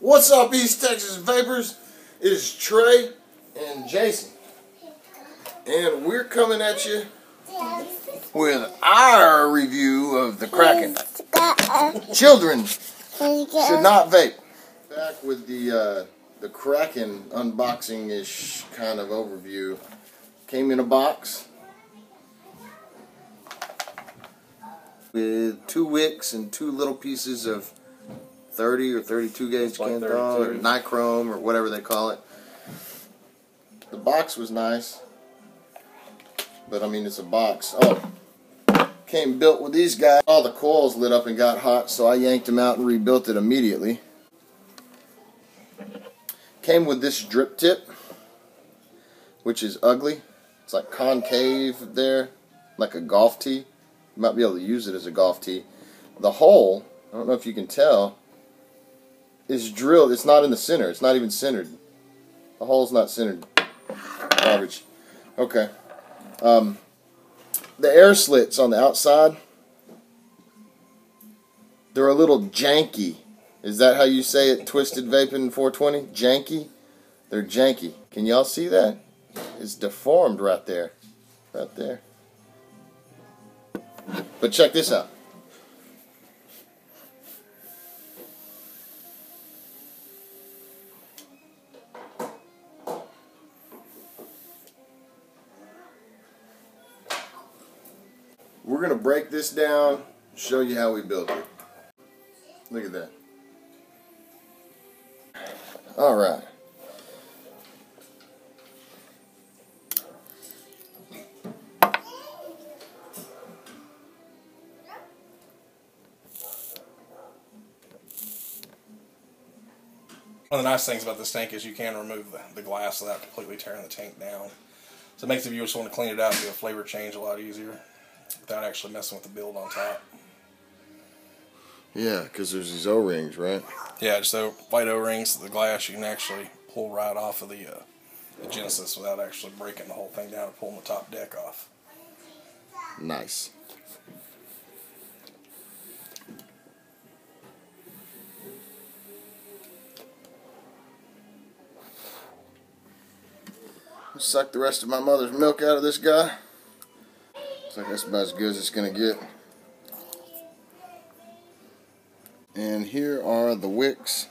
What's up, East Texas Vapors? It is Trey and Jason, and we're coming at you with our review of the Kraken. Children should not vape. Back with the Kraken unboxing-ish kind of overview. Came in a box with 2 wicks and 2 little pieces of 30 or 32 gauge Kanthal or nichrome or whatever they call it. The box was nice, but I mean, it's a box. Oh, came built with these guys. All the coils lit up and got hot, so I yanked them out and rebuilt it immediately. Came with this drip tip, which is ugly. It's like concave there, like a golf tee. You might be able to use it as a golf tee. The hole, I don't know if you can tell, is drilled. It's not in the center. It's not even centered. The hole's not centered. Garbage. Okay. The air slits on the outside, they're a little janky. Is that how you say it, Twisted Vaping 420? Janky? They're janky. Can y'all see that? It's deformed right there. Right there. But check this out. We're going to break this down, show you how we built it. Look at that. Alright. One of the nice things about this tank is you can remove the glass without completely tearing the tank down. So it makes, if you just want to clean it out, do a flavor change a lot easier without actually messing with the build on top. Yeah, because there's these O-rings, right? Yeah, just the white O-rings, the glass you can actually pull right off of the Genesis without actually breaking the whole thing down and pulling the top deck off. Nice. Suck the rest of my mother's milk out of this guy. Looks like that's about as good as it's going to get. And here are the wicks.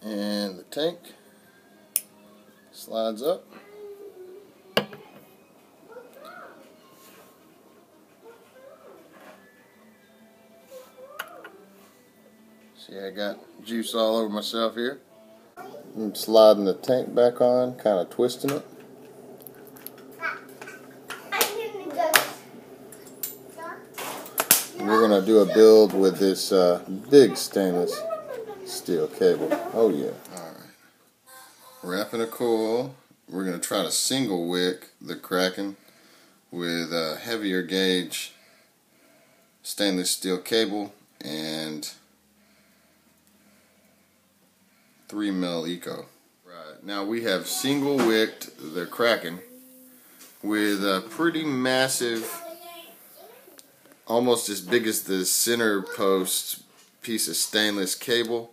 And the tank slides up. See, I got juice all over myself here. I'm sliding the tank back on, kind of twisting it. We're going to do a build with this big stainless steel cable. Oh yeah. Alright. Wrapping a coil. We're going to try to single wick the Kraken with a heavier gauge stainless steel cable and 3mm Eco. Right. Now we have single wicked the Kraken with a pretty massive, almost as big as the center post piece of stainless cable,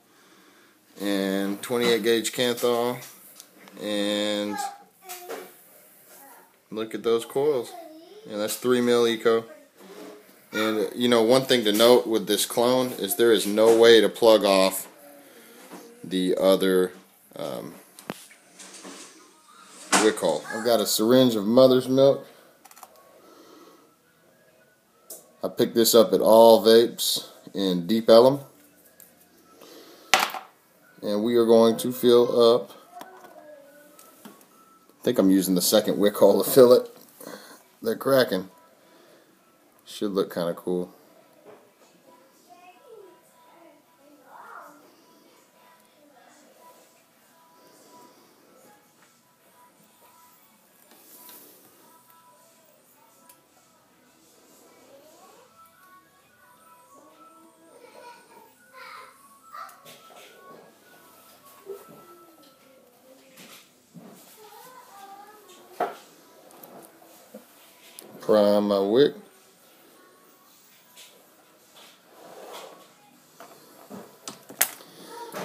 and 28 gauge Kanthal, and look at those coils. Yeah, that's 3mm Eco. And you know, one thing to note with this clone is there is no way to plug off the other wick hole. I've got a syringe of mother's milk. I picked this up at All Vapes in Deep Ellum, and we are going to fill up. I think I'm using the second wick hole to fill it. The Kraken should look kind of cool. Prime my wick.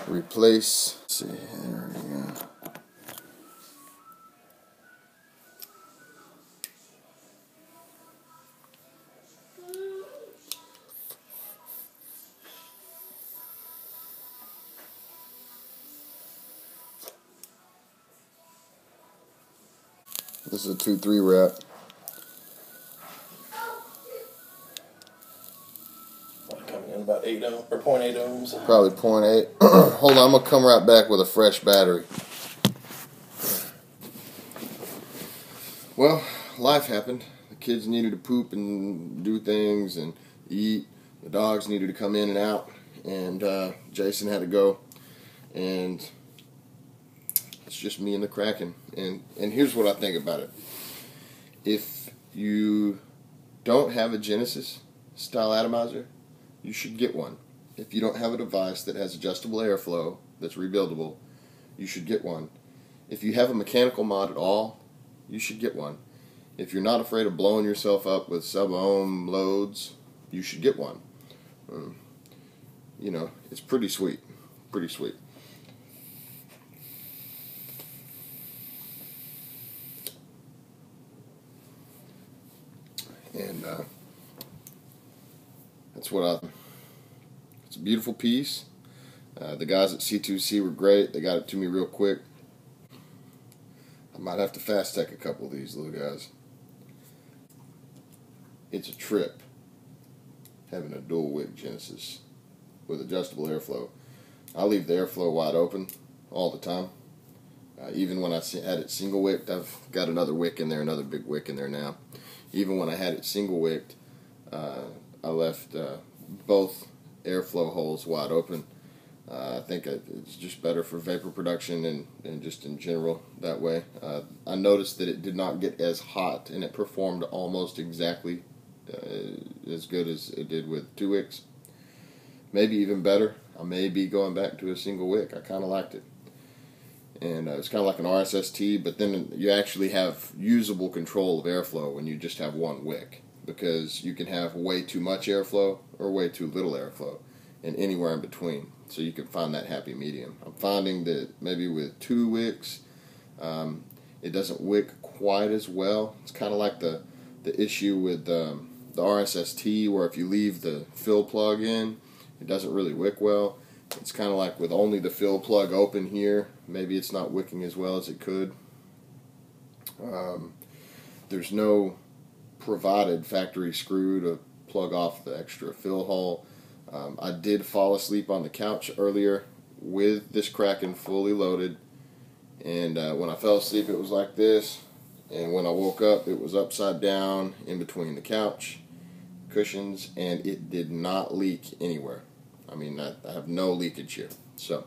Replace. Let's see, there we go. This is a 2-3 wrap. Coming in about 8 ohm or 0.8 ohms. Probably 0.8. Hold on, I'm gonna come right back with a fresh battery. Well, life happened. The kids needed to poop and do things and eat. The dogs needed to come in and out, and Jason had to go, and it's just me and the Kraken. And here's what I think about it. If you don't have a Genesis style atomizer, you should get one. If you don't have a device that has adjustable airflow that's rebuildable, you should get one. If you have a mechanical mod at all, you should get one. If you're not afraid of blowing yourself up with sub-ohm loads, you should get one. You know, it's pretty sweet. Pretty sweet. And that's what it's a beautiful piece. The guys at C2C were great. They got it to me real quick. I might have to fast tech a couple of these little guys. It's a trip having a dual wick Genesis with adjustable airflow. I leave the airflow wide open all the time. Even when I had it single wicked, I've got another wick in there, another big wick in there now. Even when I had it single wicked, I left both airflow holes wide open. I think it's just better for vapor production and just in general that way. I noticed that it did not get as hot, and it performed almost exactly as good as it did with 2 wicks. Maybe even better. I may be going back to a single wick. I kind of liked it. And it's kind of like an RSST, but then you actually have usable control of airflow when you just have one wick, because you can have way too much airflow or way too little airflow, and anywhere in between. So you can find that happy medium. I'm finding that maybe with 2 wicks, it doesn't wick quite as well. It's kind of like the issue with the RSST, where if you leave the fill plug in, it doesn't really wick well. It's kind of like with only the fill plug open here, maybe it's not wicking as well as it could. There's no provided factory screw to plug off the extra fill hole. I did fall asleep on the couch earlier with this Kraken fully loaded, and when I fell asleep it was like this, and when I woke up it was upside down in between the couch cushions, and it did not leak anywhere. I mean, I have no leakage here, so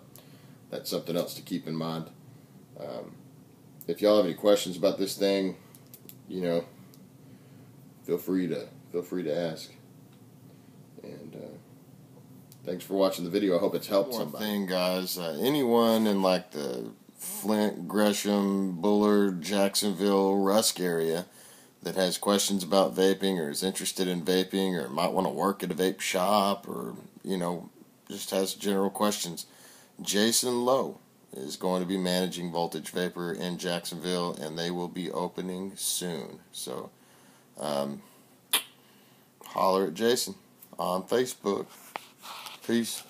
that's something else to keep in mind. If y'all have any questions about this thing, you know, feel free to ask. And thanks for watching the video. I hope it's helped somebody. One thing, guys, anyone in like the Flint, Gresham, Bullard, Jacksonville, Rusk area that has questions about vaping, or is interested in vaping, or might want to work at a vape shop, or, you know, just has general questions, Jason Lowe is going to be managing Voltage Vapor in Jacksonville, and they will be opening soon. So holler at Jason on Facebook. Peace.